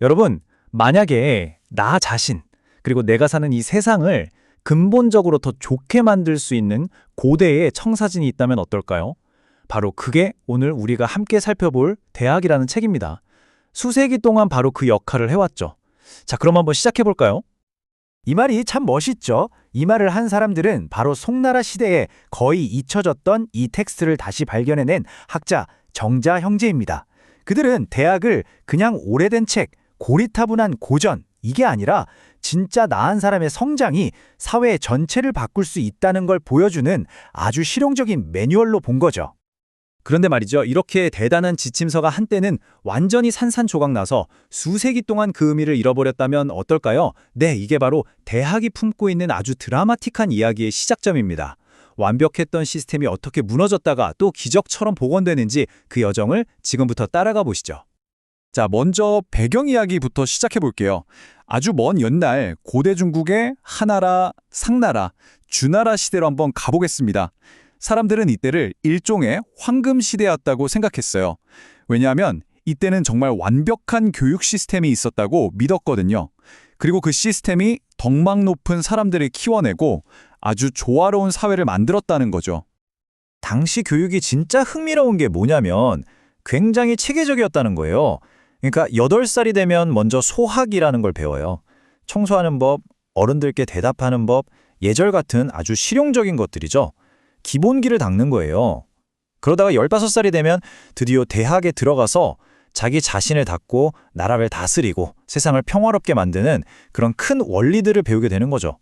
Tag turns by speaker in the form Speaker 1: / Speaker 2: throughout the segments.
Speaker 1: 여러분, 만약에 나 자신, 그리고 내가 사는 이 세상을 근본적으로 더 좋게 만들 수 있는 고대의 청사진이 있다면 어떨까요? 바로 그게 오늘 우리가 함께 살펴볼 대학이라는 책입니다. 수세기 동안 바로 그 역할을 해왔죠. 자, 그럼 한번 시작해볼까요?
Speaker 2: 이 말이 참 멋있죠. 이 말을 한 사람들은 바로 송나라 시대에 거의 잊혀졌던 이 텍스트를 다시 발견해낸 학자 정자 형제입니다. 그들은 대학을 그냥 오래된 책, 고리타분한 고전, 이게 아니라 진짜 나은 사람의 성장이 사회 전체를 바꿀 수 있다는 걸 보여주는 아주 실용적인 매뉴얼로 본 거죠.
Speaker 1: 그런데 말이죠. 이렇게 대단한 지침서가 한때는 완전히 산산조각 나서 수세기 동안 그 의미를 잃어버렸다면 어떨까요? 네, 이게 바로 대학이 품고 있는 아주 드라마틱한 이야기의 시작점입니다. 완벽했던 시스템이 어떻게 무너졌다가 또 기적처럼 복원되는지 그 여정을 지금부터 따라가 보시죠.
Speaker 3: 자, 먼저 배경 이야기부터 시작해 볼게요. 아주 먼 옛날 고대 중국의 하나라, 상나라, 주나라 시대로 한번 가보겠습니다. 사람들은 이때를 일종의 황금 시대였다고 생각했어요. 왜냐하면 이때는 정말 완벽한 교육 시스템이 있었다고 믿었거든요. 그리고 그 시스템이 덕망 높은 사람들을 키워내고 아주 조화로운 사회를 만들었다는 거죠.
Speaker 2: 당시 교육이 진짜 흥미로운 게 뭐냐면 굉장히 체계적이었다는 거예요. 그러니까 8살이 되면 먼저 소학이라는 걸 배워요. 청소하는 법, 어른들께 대답하는 법, 예절 같은 아주 실용적인 것들이죠. 기본기를 닦는 거예요. 그러다가 15살이 되면 드디어 대학에 들어가서 자기 자신을 닦고 나라를 다스리고 세상을 평화롭게 만드는 그런 큰 원리들을 배우게 되는 거죠.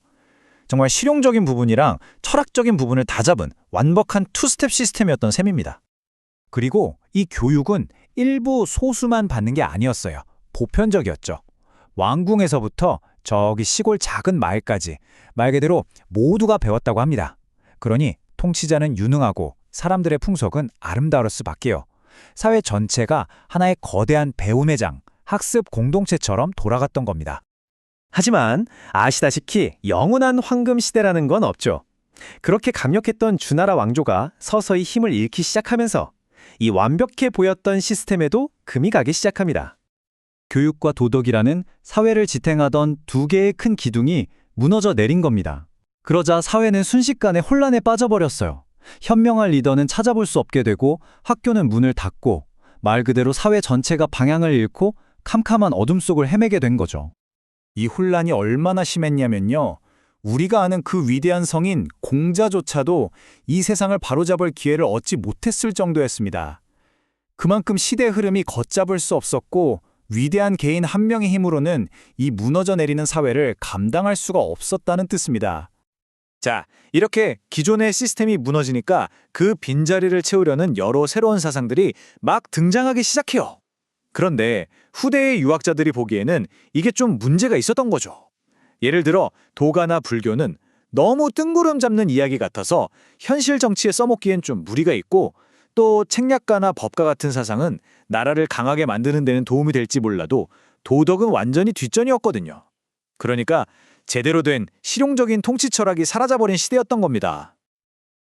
Speaker 2: 정말 실용적인 부분이랑 철학적인 부분을 다 잡은 완벽한 투스텝 시스템이었던 셈입니다. 그리고 이 교육은 일부 소수만 받는 게 아니었어요. 보편적이었죠. 왕궁에서부터 저기 시골 작은 마을까지 말 그대로 모두가 배웠다고 합니다. 그러니 통치자는 유능하고 사람들의 풍속은 아름다울 수밖에요. 사회 전체가 하나의 거대한 배움의 장, 학습 공동체처럼 돌아갔던 겁니다.
Speaker 4: 하지만 아시다시피 영원한 황금 시대라는 건 없죠. 그렇게 강력했던 주나라 왕조가 서서히 힘을 잃기 시작하면서 이 완벽해 보였던 시스템에도 금이 가기 시작합니다.
Speaker 1: 교육과 도덕이라는 사회를 지탱하던 두 개의 큰 기둥이 무너져 내린 겁니다. 그러자 사회는 순식간에 혼란에 빠져버렸어요. 현명한 리더는 찾아볼 수 없게 되고 학교는 문을 닫고 말 그대로 사회 전체가 방향을 잃고 캄캄한 어둠 속을 헤매게 된 거죠.
Speaker 2: 이 혼란이 얼마나 심했냐면요. 우리가 아는 그 위대한 성인 공자조차도 이 세상을 바로잡을 기회를 얻지 못했을 정도였습니다. 그만큼 시대의 흐름이 걷잡을 수 없었고 위대한 개인 한 명의 힘으로는 이 무너져 내리는 사회를 감당할 수가 없었다는 뜻입니다. 자, 이렇게 기존의 시스템이 무너지니까 그 빈자리를 채우려는 여러 새로운 사상들이 막 등장하기 시작해요. 그런데 후대의 유학자들이 보기에는 이게 좀 문제가 있었던 거죠. 예를 들어 도가나 불교는 너무 뜬구름 잡는 이야기 같아서 현실 정치에 써먹기엔 좀 무리가 있고 또 책략가나 법가 같은 사상은 나라를 강하게 만드는 데는 도움이 될지 몰라도 도덕은 완전히 뒷전이었거든요. 그러니까 제대로 된 실용적인 통치 철학이 사라져버린 시대였던 겁니다.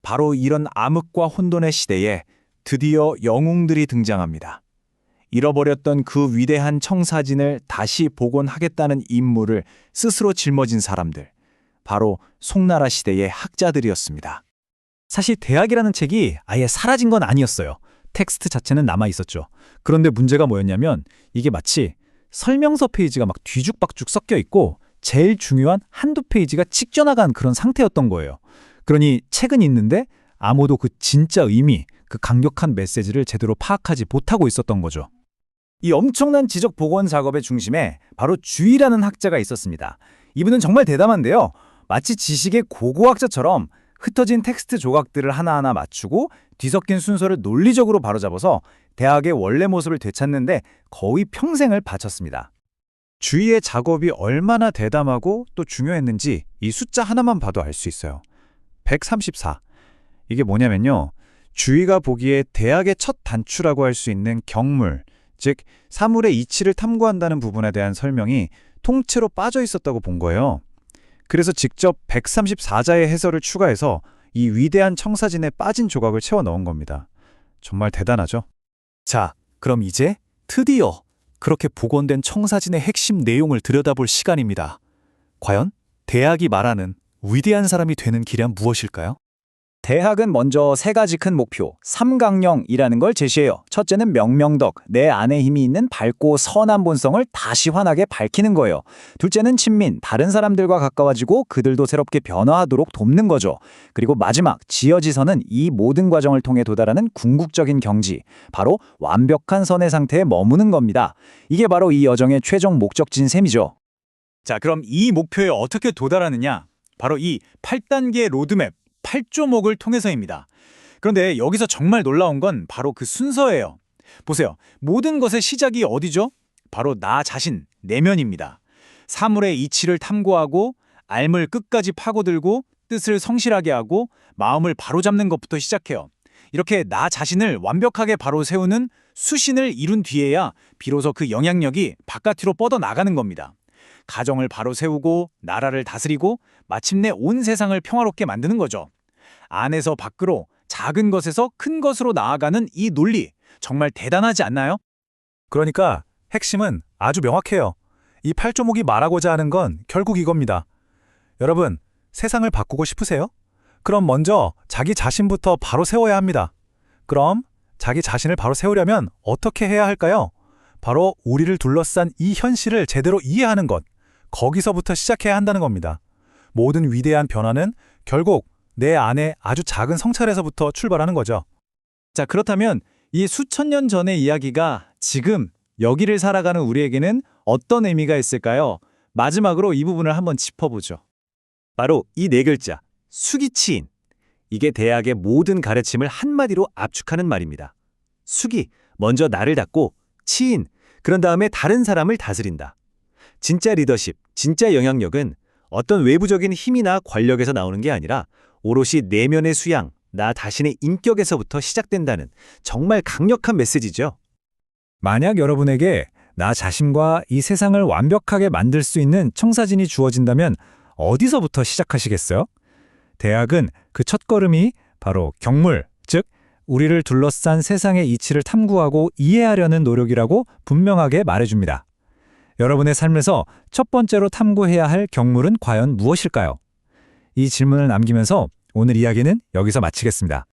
Speaker 2: 바로 이런 암흑과 혼돈의 시대에 드디어 영웅들이 등장합니다. 잃어버렸던 그 위대한 청사진을 다시 복원하겠다는 임무를 스스로 짊어진 사람들, 바로 송나라 시대의 학자들이었습니다.
Speaker 1: 사실 대학이라는 책이 아예 사라진 건 아니었어요. 텍스트 자체는 남아있었죠. 그런데 문제가 뭐였냐면 이게 마치 설명서 페이지가 막 뒤죽박죽 섞여 있고 제일 중요한 한두 페이지가 찍혀나간 그런 상태였던 거예요. 그러니 책은 있는데 아무도 그 진짜 의미, 그 강력한 메시지를 제대로 파악하지 못하고 있었던 거죠.
Speaker 2: 이 엄청난 지적 복원 작업의 중심에 바로 주의라는 학자가 있었습니다. 이분은 정말 대담한데요. 마치 지식의 고고학자처럼 흩어진 텍스트 조각들을 하나하나 맞추고 뒤섞인 순서를 논리적으로 바로잡아서 대학의 원래 모습을 되찾는데 거의 평생을 바쳤습니다. 주의의 작업이 얼마나 대담하고 또 중요했는지 이 숫자 하나만 봐도 알 수 있어요. 134. 이게 뭐냐면요. 주의가 보기에 대학의 첫 단추라고 할 수 있는 경물, 즉 사물의 이치를 탐구한다는 부분에 대한 설명이 통째로 빠져 있었다고 본 거예요. 그래서 직접 134자의 해설을 추가해서 이 위대한 청사진에 빠진 조각을 채워 넣은 겁니다. 정말 대단하죠? 자, 그럼 이제 드디어
Speaker 1: 그렇게 복원된 청사진의 핵심 내용을 들여다볼 시간입니다. 과연 대학이 말하는 위대한 사람이 되는 길은 무엇일까요?
Speaker 2: 대학은 먼저 세 가지 큰 목표, 삼강령이라는 걸 제시해요. 첫째는 명명덕, 내 안에 힘이 있는 밝고 선한 본성을 다시 환하게 밝히는 거예요. 둘째는 친민, 다른 사람들과 가까워지고 그들도 새롭게 변화하도록 돕는 거죠. 그리고 마지막, 지어지선은 이 모든 과정을 통해 도달하는 궁극적인 경지, 바로 완벽한 선의 상태에 머무는 겁니다. 이게 바로 이 여정의 최종 목적지인 셈이죠.
Speaker 3: 자, 그럼 이 목표에 어떻게 도달하느냐? 바로 이 8단계 로드맵, 8조목을 통해서입니다. 그런데 여기서 정말 놀라운 건 바로 그 순서예요. 보세요. 모든 것의 시작이 어디죠? 바로 나 자신, 내면입니다. 사물의 이치를 탐구하고 알을 끝까지 파고들고 뜻을 성실하게 하고 마음을 바로잡는 것부터 시작해요. 이렇게 나 자신을 완벽하게 바로 세우는 수신을 이룬 뒤에야 비로소 그 영향력이 바깥으로 뻗어나가는 겁니다. 가정을 바로 세우고 나라를 다스리고 마침내 온 세상을 평화롭게 만드는 거죠. 안에서 밖으로 작은 것에서 큰 것으로 나아가는 이 논리, 정말 대단하지 않나요?
Speaker 1: 그러니까 핵심은 아주 명확해요. 이 8조목이 말하고자 하는 건 결국 이겁니다. 여러분, 세상을 바꾸고 싶으세요? 그럼 먼저 자기 자신부터 바로 세워야 합니다. 그럼 자기 자신을 바로 세우려면 어떻게 해야 할까요? 바로 우리를 둘러싼 이 현실을 제대로 이해하는 것. 거기서부터 시작해야 한다는 겁니다. 모든 위대한 변화는 결국 내 안에 아주 작은 성찰에서부터 출발하는 거죠.
Speaker 3: 자, 그렇다면 이 수천 년 전의 이야기가 지금 여기를 살아가는 우리에게는 어떤 의미가 있을까요? 마지막으로 이 부분을 한번 짚어보죠.
Speaker 4: 바로 이 네 글자, 수기치인. 이게 대학의 모든 가르침을 한마디로 압축하는 말입니다. 수기, 먼저 나를 닫고 치인, 그런 다음에 다른 사람을 다스린다. 진짜 리더십, 진짜 영향력은 어떤 외부적인 힘이나 권력에서 나오는 게 아니라 오롯이 내면의 수양, 나 자신의 인격에서부터 시작된다는 정말 강력한 메시지죠.
Speaker 1: 만약 여러분에게 나 자신과 이 세상을 완벽하게 만들 수 있는 청사진이 주어진다면 어디서부터 시작하시겠어요? 대학은 그 첫걸음이 바로 경물, 즉 우리를 둘러싼 세상의 이치를 탐구하고 이해하려는 노력이라고 분명하게 말해줍니다. 여러분의 삶에서 첫 번째로 탐구해야 할 경물은 과연 무엇일까요? 이 질문을 남기면서 오늘 이야기는 여기서 마치겠습니다.